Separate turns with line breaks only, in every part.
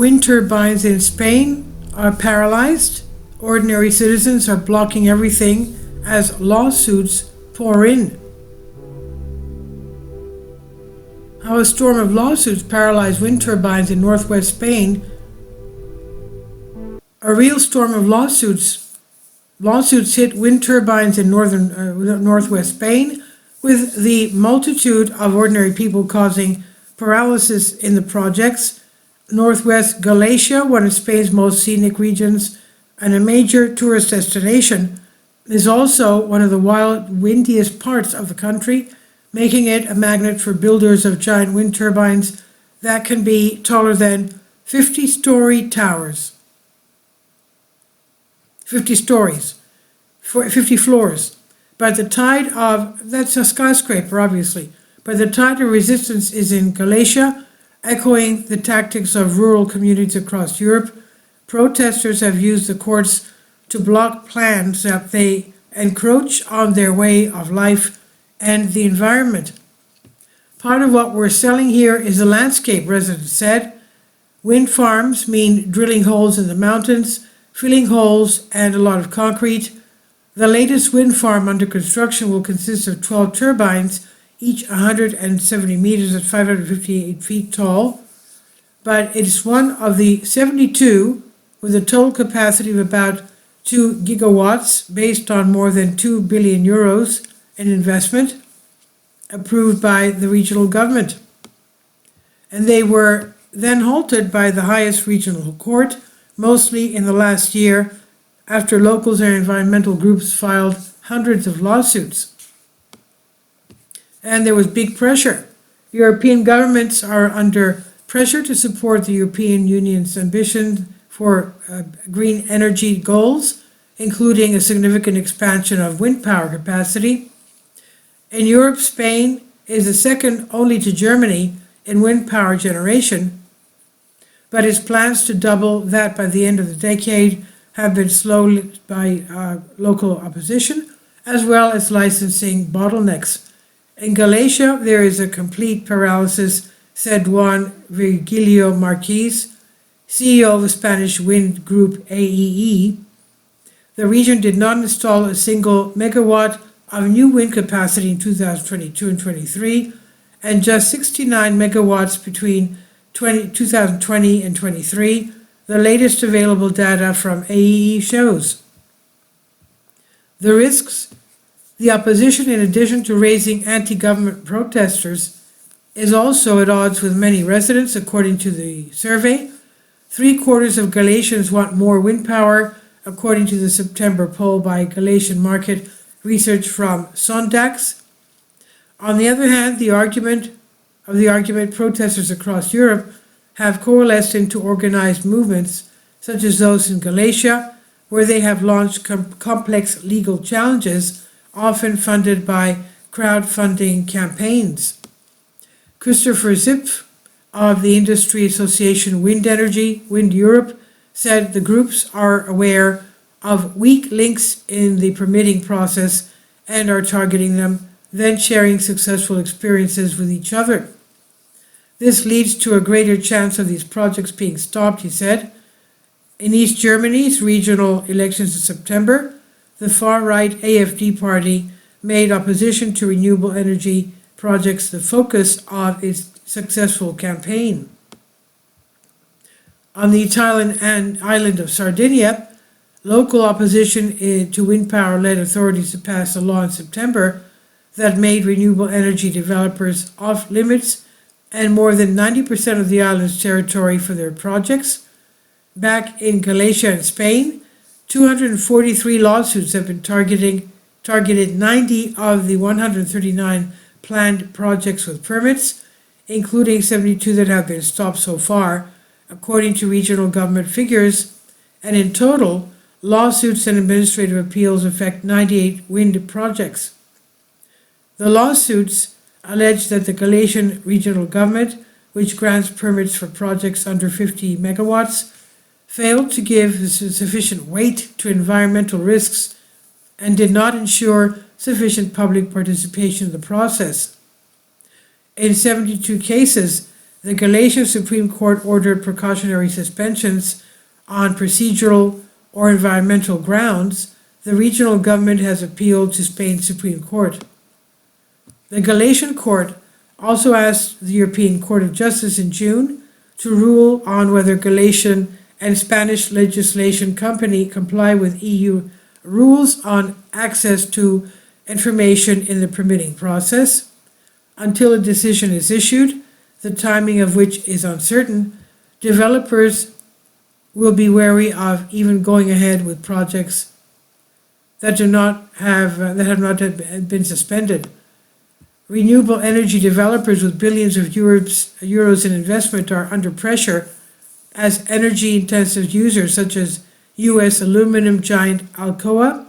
Wind turbines in Spain are paralyzed. Ordinary citizens are blocking everything as lawsuits pour in. How a storm of lawsuits paralyzed wind turbines in northwest Spain. A real storm of lawsuits hit wind turbines in northwest Spain, with the multitude of ordinary people causing paralysis in the projects. Northwest Galicia, one of Spain's most scenic regions and a major tourist destination, is also one of the windiest parts of the country, making it a magnet for builders of giant wind turbines that can be taller than 50-story towers. 50 stories, 50 floors. By the tide of, that's a skyscraper obviously, but the tide of resistance is in Galicia, echoing the tactics of rural communities across Europe. Protesters have used the courts to block plans that they encroach on their way of life and the environment. Part of what we're selling here is the landscape, residents said. Wind farms mean drilling holes in the mountains, filling holes, and a lot of concrete. The latest wind farm under construction will consist of 12 turbines, each 170 meters at 558 feet tall, but it's one of the 72 with a total capacity of about 2 gigawatts based on more than 2 billion euros in investment approved by the regional government. And they were then halted by the highest regional court, mostly in the last year, after locals and environmental groups filed hundreds of lawsuits. And there was big pressure. European governments are under pressure to support the European Union's ambition for green energy goals, including a significant expansion of wind power capacity. In Europe, Spain is the second only to Germany in wind power generation, but its plans to double that by the end of the decade have been slowed by local opposition, as well as licensing bottlenecks. In Galicia, there is a complete paralysis, said Juan Virgilio Marquez, CEO of the Spanish wind group AEE. The region did not install a single megawatt of new wind capacity in 2022 and 23, and just 69 megawatts between 2020 and 23, the latest available data from AEE shows. The risks. The opposition, in addition to raising anti-government protesters, is also at odds with many residents, according to the survey. 3/4 of Galicians want more wind power, according to the September poll by Galician market research from Sondax. On the other hand, the argument, protesters across Europe have coalesced into organized movements, such as those in Galicia, where they have launched complex legal challenges, often funded by crowdfunding campaigns. Christopher Zipf of the industry association Wind Europe said the groups are aware of weak links in the permitting process and are targeting them, then sharing successful experiences with each other. This leads to a greater chance of these projects being stopped, he said. In East Germany's regional elections in September, the far-right AfD party made opposition to renewable energy projects the focus of its successful campaign. On the Italian island of Sardinia, local opposition to wind power led authorities to pass a law in September that made renewable energy developers off limits and more than 90% of the island's territory for their projects. Back in Galicia and Spain, 243 lawsuits have been targeted 90 of the 139 planned projects with permits, including 72 that have been stopped so far, according to regional government figures, and in total, lawsuits and administrative appeals affect 98 wind projects. The lawsuits allege that the Galician regional government, which grants permits for projects under 50 megawatts, failed to give sufficient weight to environmental risks and did not ensure sufficient public participation in the process. In 72 cases, The Galician Supreme Court ordered precautionary suspensions on procedural or environmental grounds. The regional government has appealed to Spain's Supreme Court. The Galician court also asked the European Court of Justice in June to rule on whether Galician and Spanish legislation comply with EU rules on access to information in the permitting process. Until a decision is issued, the timing of which is uncertain, developers will be wary of even going ahead with projects that have not been suspended. Renewable energy developers with billions of euros in investment are under pressure as energy-intensive users such as U.S. aluminum giant Alcoa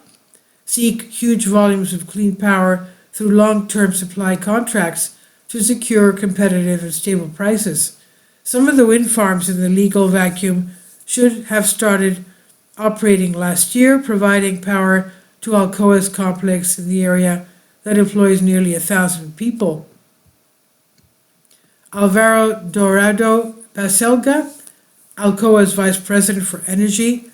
seek huge volumes of clean power through long-term supply contracts to secure competitive and stable prices. Some of the wind farms in the legal vacuum should have started operating last year, providing power to Alcoa's complex in the area that employs nearly 1,000 people. Alvaro Dorado Baselga, Alcoa's vice president for energy,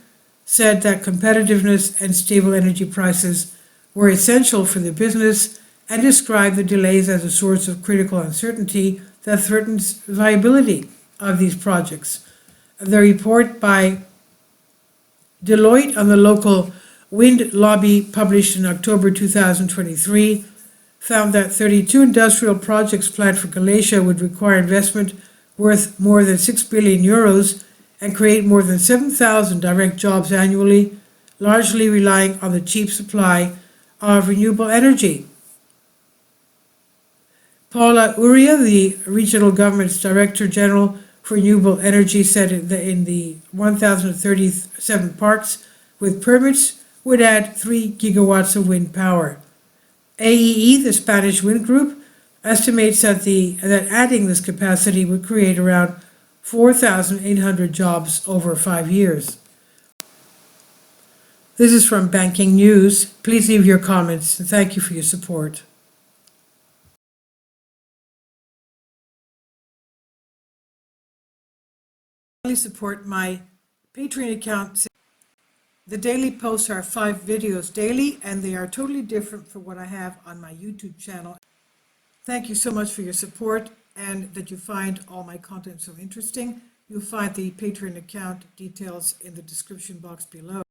said that competitiveness and stable energy prices were essential for the business and described the delays as a source of critical uncertainty that threatens viability of these projects. The report by Deloitte on the local wind lobby, published in October 2023, found that 32 industrial projects planned for Galicia would require investment worth more than 6 billion euros and create more than 7,000 direct jobs annually, largely relying on the cheap supply of renewable energy. Paula Uria, the regional government's Director General for Renewable Energy, said in the 1,037 parks with permits would add 3 gigawatts of wind power. AEE, the Spanish wind group, estimates that adding this capacity would create around 4,800 jobs over 5 years. This is from Banking News. Please leave your comments and thank you for your support. Support my Patreon account. The daily posts are 5 videos daily, and they are totally different from what I have on my YouTube channel. Thank you so much for your support and that you find all my content so interesting. You'll find the Patreon account details in the description box below.